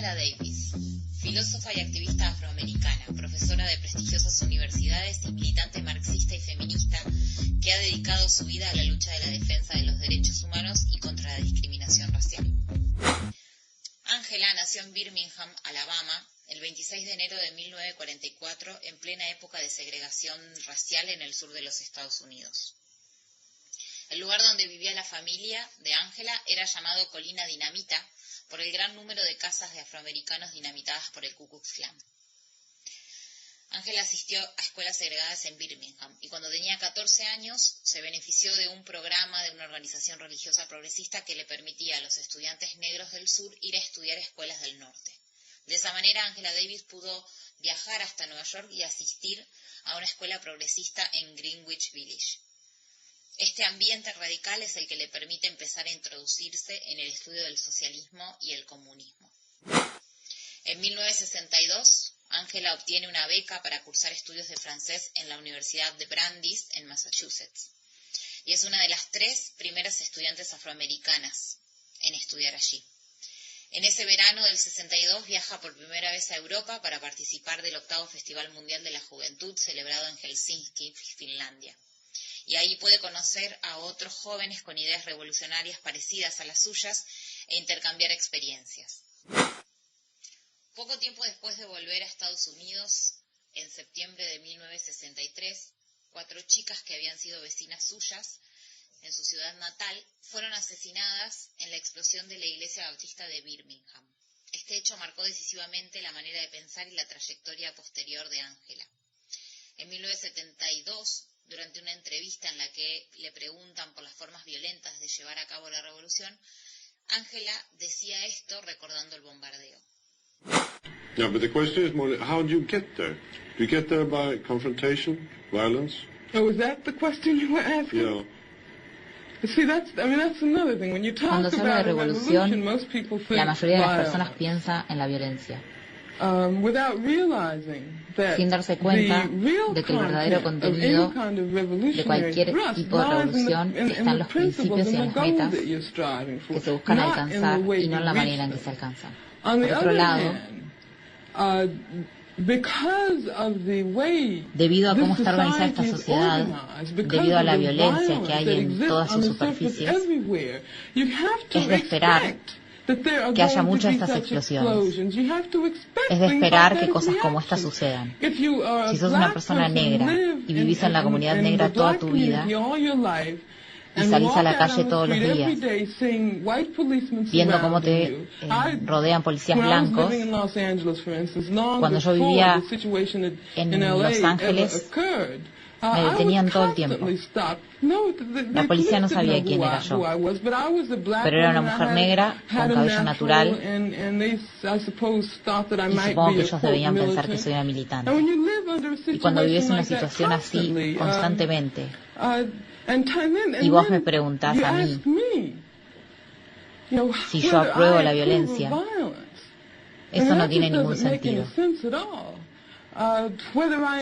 Angela Davis, filósofa y activista afroamericana, profesora de prestigiosas universidades y militante marxista y feminista que ha dedicado su vida a la lucha de la defensa de los derechos humanos y contra la discriminación racial. Angela nació en Birmingham, Alabama, el 26 de enero de 1944, en plena época de segregación racial en el sur de los Estados Unidos. El lugar donde vivía la familia de Angela era llamado Colina Dinamita por el gran número de casas de afroamericanos dinamitadas por el Ku Klux Klan. Angela asistió a escuelas segregadas en Birmingham y cuando tenía 14 años se benefició de un programa de una organización religiosa progresista que le permitía a los estudiantes negros del sur ir a estudiar a escuelas del norte. De esa manera, Angela Davis pudo viajar hasta Nueva York y asistir a una escuela progresista en Greenwich Village. Este ambiente radical es el que le permite empezar a introducirse en el estudio del socialismo y el comunismo. En 1962, Angela obtiene una beca para cursar estudios de francés en la Universidad de Brandeis, en Massachusetts, y es una de las 3 primeras estudiantes afroamericanas en estudiar allí. En ese verano del 62 viaja por primera vez a Europa para participar del 8º Festival Mundial de la Juventud celebrado en Helsinki, Finlandia. Y ahí puede conocer a otros jóvenes con ideas revolucionarias parecidas a las suyas e intercambiar experiencias. Poco tiempo después de volver a Estados Unidos, en septiembre de 1963, 4 chicas que habían sido vecinas suyas en su ciudad natal fueron asesinadas en la explosión de la iglesia bautista de Birmingham. Este hecho marcó decisivamente la manera de pensar y la trayectoria posterior de Angela. En 1972, durante una entrevista en la que le preguntan por las formas violentas de llevar a cabo la revolución, Angela decía esto recordando el bombardeo. No, but the question is more, how do you get there? Do you get there by confrontation, violence? Oh, is that the question you were asking? Yeah. See, that's another thing. When you talk Cuando se habla de about a revolution, most people think la mayoría de las personas violence. piensa en la violencia, Without realizing that sin darse cuenta the real de que el verdadero content of contenido any kind of de revolutionary cualquier thrust tipo de lies revolución in está en los principios y en las goals metas that you're striving for, que se buscan not in alcanzar the way y no en you la reach manera en que them. se alcanzan. On Por the otro other lado, because of the way debido a this cómo está organizada esta society is sociedad, organized, because debido a of la the violencia que violence hay that en exists todas on sus the surface superficies, everywhere, you have to es de esperar expect that there are que haya going to muchas de be estas such explosiones. explosions. You have to expect Es de things esperar like que that cosas as como estas reaction. sucedan. If you are a Si sos una black persona person, negra live y vivís en la comunidad in negra the toda black tu vida community all your life, y and salís a walk la out calle on the todos los street every días day seeing white policemen viendo cómo surrounding te you. rodean policías When I was blancos, living in Los Angeles, for instance, long cuando yo before vivía the situation en in LA Los Ángeles, ever occurred, me I detenían was todo el tiempo. constantly stopped. No, La policía no sabía quién era yo, pero era una mujer negra con cabello natural y supongo que ellos debían pensar que soy una militante. Y cuando vives una situación así constantemente y vos me preguntás a mí si yo apruebo la violencia, eso no tiene ningún sentido.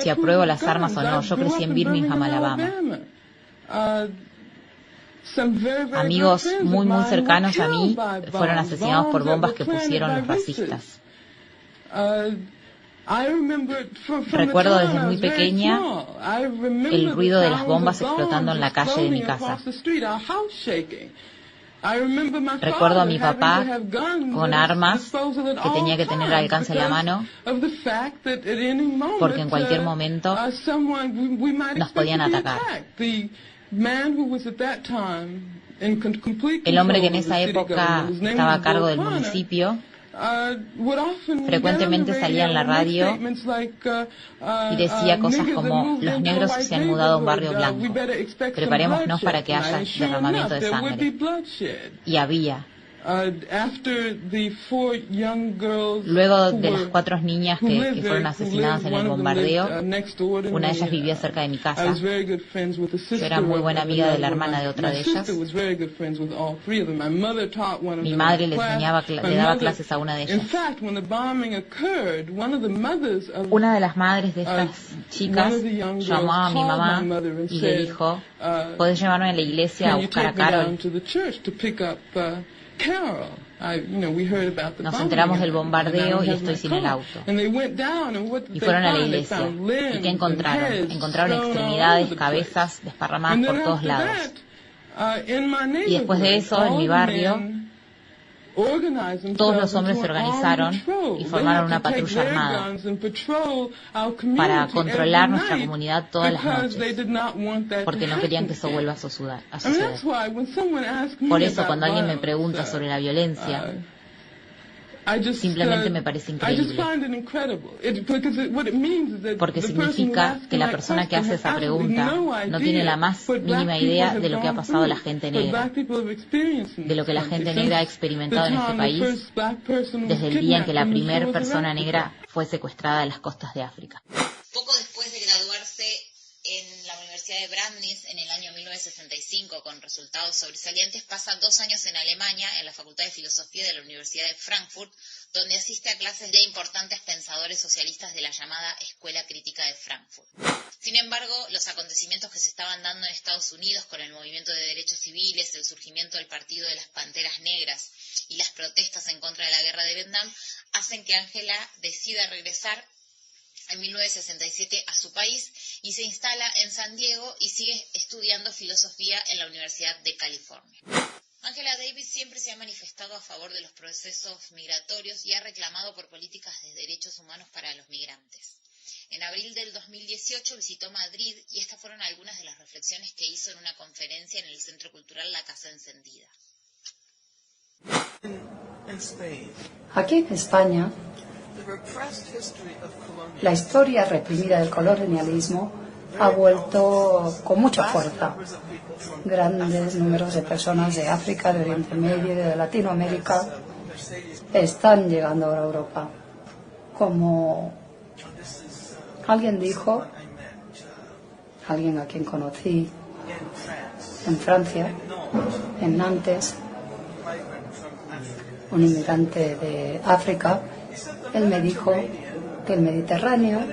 Si apruebo las armas o no, yo crecí en Birmingham, Alabama. Amigos muy muy cercanos a mí fueron asesinados por bombas que pusieron los racistas. Recuerdo desde muy pequeña el ruido de las bombas explotando en la calle de mi casa. Recuerdo a mi papá con armas que tenía que tener al alcance de la mano porque en cualquier momento nos podían atacar. El hombre que en esa época estaba a cargo del municipio frecuentemente salía en la radio y decía cosas como: los negros se han mudado a un barrio blanco, preparémonos para que haya derramamiento de sangre. Y había. Luego de las 4 niñas que fueron asesinadas en el bombardeo, una de ellas vivía cerca de mi casa. Yo era muy buena amiga de la hermana de otra de ellas. Mi madre le daba clases a una de ellas. Una de las madres de estas chicas llamó a mi mamá y le dijo: ¿podés llevarme a la iglesia a buscar a Carol? Nos enteramos del bombardeo y estoy sin el auto. Y fueron a la iglesia. ¿Y qué encontraron? Encontraron extremidades, cabezas desparramadas por todos lados. Y después de eso, en mi barrio, todos los hombres se organizaron y formaron una patrulla armada para controlar nuestra comunidad todas las noches, porque no querían que eso vuelva a suceder. Por eso, cuando alguien me pregunta sobre la violencia, simplemente me parece increíble, porque significa que la persona que hace esa pregunta no tiene la más mínima idea de lo que ha pasado a la gente negra, de lo que la gente negra ha experimentado en este país desde el día en que la primera persona negra fue secuestrada de las costas de África. Poco después de graduarse en la Universidad de Brandeis en el año 1965 con resultados sobresalientes, pasa 2 años en Alemania en la Facultad de Filosofía de la Universidad de Frankfurt, donde asiste a clases de importantes pensadores socialistas de la llamada Escuela Crítica de Frankfurt. Sin embargo, los acontecimientos que se estaban dando en Estados Unidos con el movimiento de derechos civiles, el surgimiento del Partido de las Panteras Negras y las protestas en contra de la guerra de Vietnam hacen que Angela decida regresar en 1967 a su país y se instala en San Diego y sigue estudiando filosofía en la Universidad de California. Angela Davis siempre se ha manifestado a favor de los procesos migratorios y ha reclamado por políticas de derechos humanos para los migrantes. En abril del 2018 visitó Madrid y estas fueron algunas de las reflexiones que hizo en una conferencia en el Centro Cultural La Casa Encendida. Aquí en España, la historia reprimida del colonialismo ha vuelto con mucha fuerza. Grandes números de personas de África, de Oriente Medio y de Latinoamérica están llegando ahora a Europa. Como alguien dijo, alguien a quien conocí en Francia, en Nantes, un inmigrante de África, él me dijo que el Mediterráneo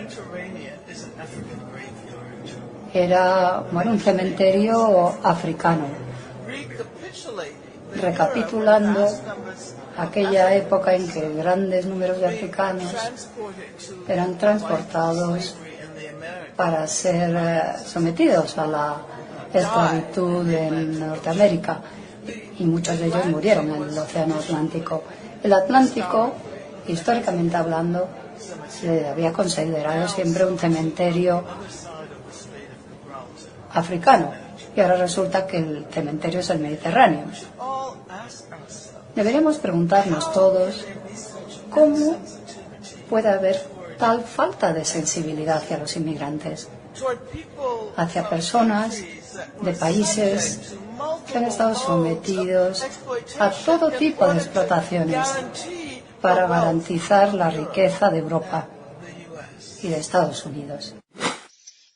era un cementerio africano. Recapitulando aquella época en que grandes números de africanos eran transportados para ser sometidos a la esclavitud en Norteamérica, y muchos de ellos murieron en el Océano Atlántico. El Atlántico, históricamente hablando, se había considerado siempre un cementerio africano, y ahora resulta que el cementerio es el Mediterráneo. Deberíamos preguntarnos todos cómo puede haber tal falta de sensibilidad hacia los inmigrantes, hacia personas de países que han estado sometidos a todo tipo de explotaciones para garantizar la riqueza de Europa y de Estados Unidos.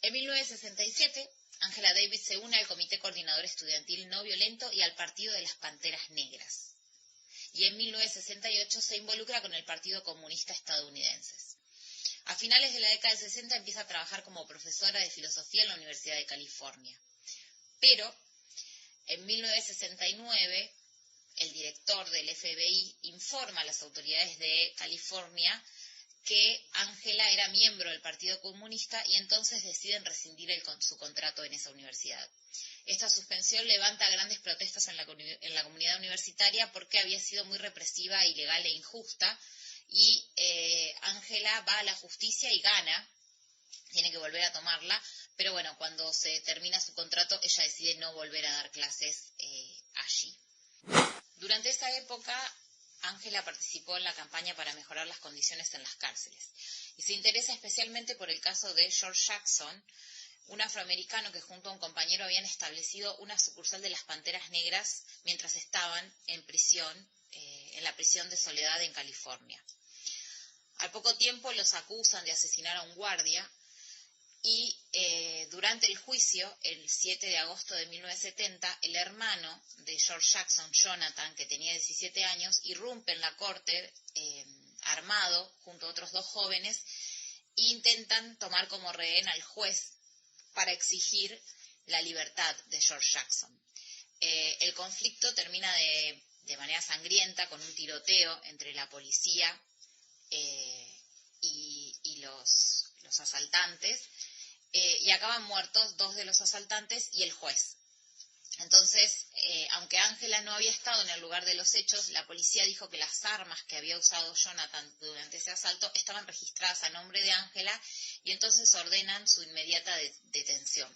En 1967, Angela Davis se une al Comité Coordinador Estudiantil No Violento y al Partido de las Panteras Negras. Y en 1968 se involucra con el Partido Comunista Estadounidense. A finales de la década del 60 empieza a trabajar como profesora de filosofía en la Universidad de California. Pero en 1969 el director del FBI informa a las autoridades de California que Angela era miembro del Partido Comunista y entonces deciden rescindir su contrato en esa universidad. Esta suspensión levanta grandes protestas en la comunidad universitaria porque había sido muy represiva, ilegal e injusta, y Angela va a la justicia y gana, tiene que volver a tomarla, pero bueno, cuando se termina su contrato ella decide no volver a dar clases allí. Durante esa época Angela participó en la campaña para mejorar las condiciones en las cárceles y se interesa especialmente por el caso de George Jackson, un afroamericano que junto a un compañero habían establecido una sucursal de las Panteras Negras mientras estaban en prisión, en la prisión de Soledad en California. Al poco tiempo los acusan de asesinar a un guardia y durante el juicio, el 7 de agosto de 1970, el hermano de George Jackson, Jonathan, que tenía 17 años, irrumpe en la corte armado junto a otros 2 jóvenes e intentan tomar como rehén al juez para exigir la libertad de George Jackson. El conflicto termina de manera sangrienta con un tiroteo entre la policía y los asaltantes, y acaban muertos 2 de los asaltantes y el juez. Entonces, aunque Ángela no había estado en el lugar de los hechos, la policía dijo que las armas que había usado Jonathan durante ese asalto estaban registradas a nombre de Ángela, y entonces ordenan su inmediata detención.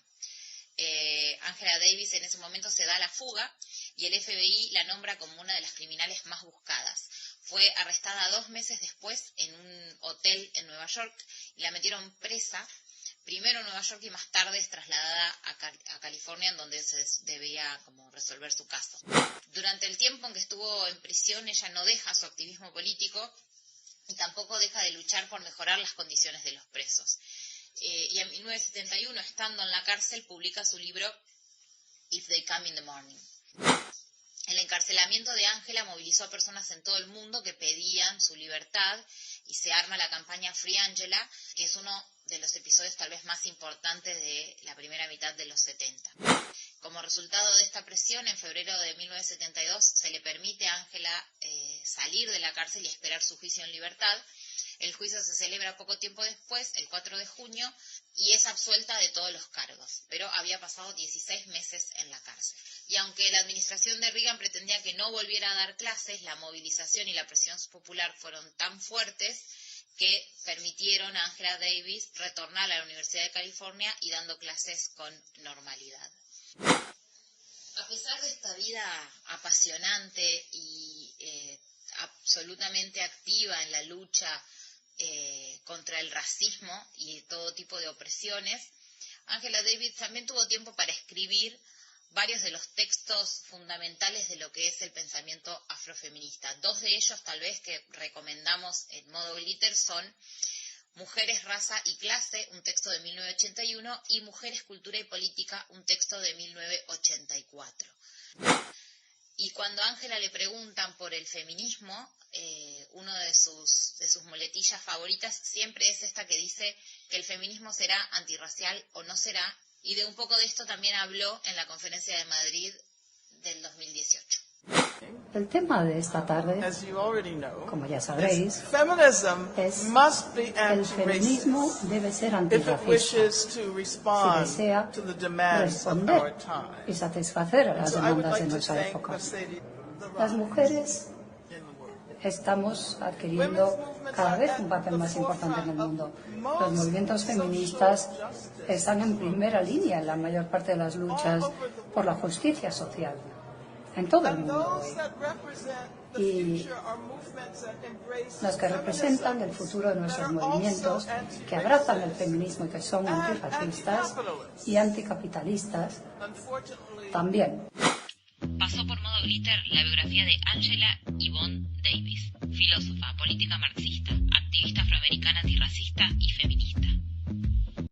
Angela Davis en ese momento se da a la fuga y el FBI la nombra como una de las criminales más buscadas. Fue arrestada 2 meses después en un hotel en Nueva York y la metieron presa, primero en Nueva York y más tarde es trasladada a California, en donde se debía como resolver su caso. Durante el tiempo en que estuvo en prisión, ella no deja su activismo político y tampoco deja de luchar por mejorar las condiciones de los presos. Y en 1971, estando en la cárcel, publica su libro If They Come in the Morning. El encarcelamiento de Ángela movilizó a personas en todo el mundo que pedían su libertad y se arma la campaña Free Angela, que es uno de los episodios tal vez más importantes de la primera mitad de los 70. Como resultado de esta presión, en febrero de 1972 se le permite a Ángela salir de la cárcel y esperar su juicio en libertad. El juicio se celebra poco tiempo después, el 4 de junio, y es absuelta de todos los cargos, pero había pasado 16 meses en la cárcel. Y aunque la administración de Reagan pretendía que no volviera a dar clases, la movilización y la presión popular fueron tan fuertes que permitieron a Angela Davis retornar a la Universidad de California y dando clases con normalidad. A pesar de esta vida apasionante y absolutamente activa en la lucha contra el racismo y todo tipo de opresiones, Angela Davis también tuvo tiempo para escribir varios de los textos fundamentales de lo que es el pensamiento afrofeminista. 2 de ellos, tal vez, que recomendamos en modo glitter son Mujeres, Raza y Clase, un texto de 1981, y Mujeres, Cultura y Política, un texto de 1984. Y cuando a Ángela le preguntan por el feminismo, uno de sus muletillas favoritas siempre es esta que dice que el feminismo será antirracial o no será, y de un poco de esto también habló en la Conferencia de Madrid del 2018. El tema de esta tarde, como ya sabréis, es el feminismo debe ser antirracista si desea responder y satisfacer a las demandas de nuestra época. Las mujeres estamos adquiriendo cada vez un papel más importante en el mundo. Los movimientos feministas están en primera línea en la mayor parte de las luchas por la justicia social en todo el mundo hoy. Y las que representan el futuro de nuestros movimientos, que abrazan el feminismo y que son antirracistas y anticapitalistas, también. Pasó por Modo Glitter la biografía de Angela Yvonne Davis, filósofa, política marxista, activista afroamericana antirracista y feminista.